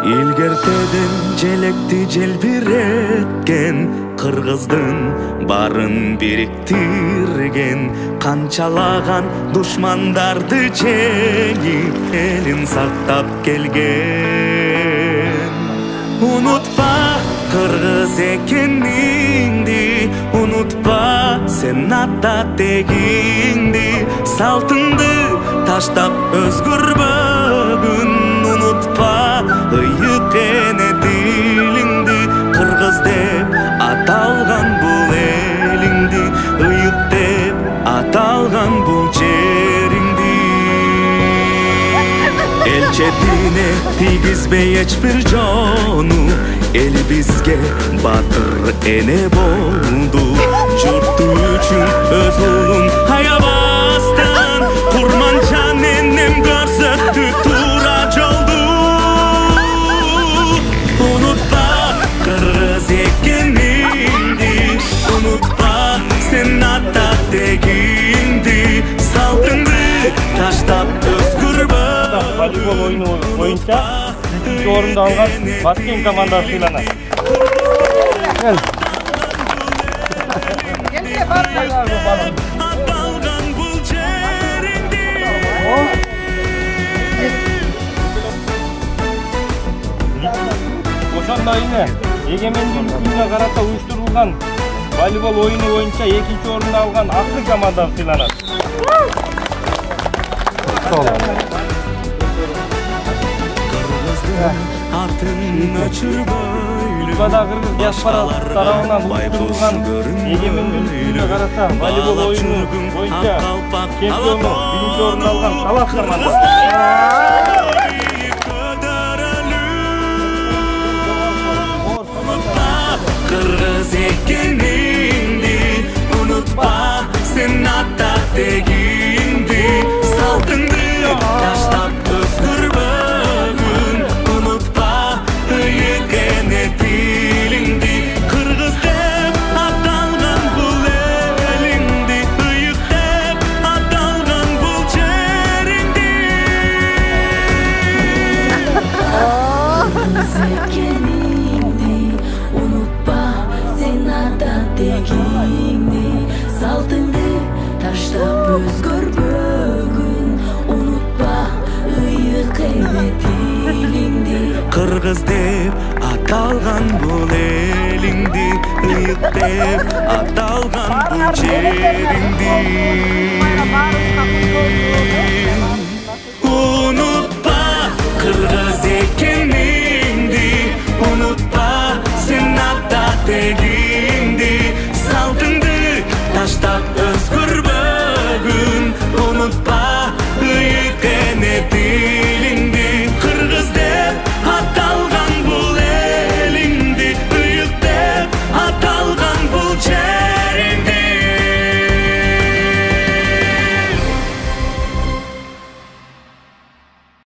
Илгертеден желекти желбиреткен кыргыздын барын бириктирген, канчалаган душмандарды жеңип элин сактап келген. Унутпа кыргыз экениңди, унутпа сен ата тегиңди, салтыңды таштап өзгөрбөгүн. Унутпа ыйык эне тилиңди, кыргыз деп аталган бул элиңди, ыйык деп аталган бул жериңди. Эл четине тийгизбей эч бир жону, эл бизге батыр эне болду. Журту үчүн өз уулун аябастан, курманжан энем көрсөттү туура жолду. Унутпа кыргыз экениңди, унутпа сен ата тегиңди, салтыңды таштап өзгөрбө. Волейбол ойыны боюнча 3-нчи орунду алган Баскен командасы сыйланат. Ошондой эле эгемендүүлүк күнүнө карата уюштурулган волейбол ойыны боюнча 2-нчи орунду алган Аксый командасы сыйланат. Кыргызда кыргыз диаспорасы тарабынан уюштурулган эгемендүүлүк күнүнө карата волейбол ойыны боюнча чемпиону 1-нчи орунду алган Талас командасы. Кыргыз экениңди, унутпа сен ата тегиңди, салтыңды таштап өзгөрбөгүн. Унутпа ыйык эне тилиңди, кыргыз деп аталган бул элиңди, ыйык деп аталган бул жериңди. Кыргыз экениңди, унутпа сен ата тегиңди, салтыңды таштап өзгөрбөгүн. Унутпа ыйык эне тилиңди, Кыргыз деп аталган бул элиңди, ыйык деп аталган бул жериңди.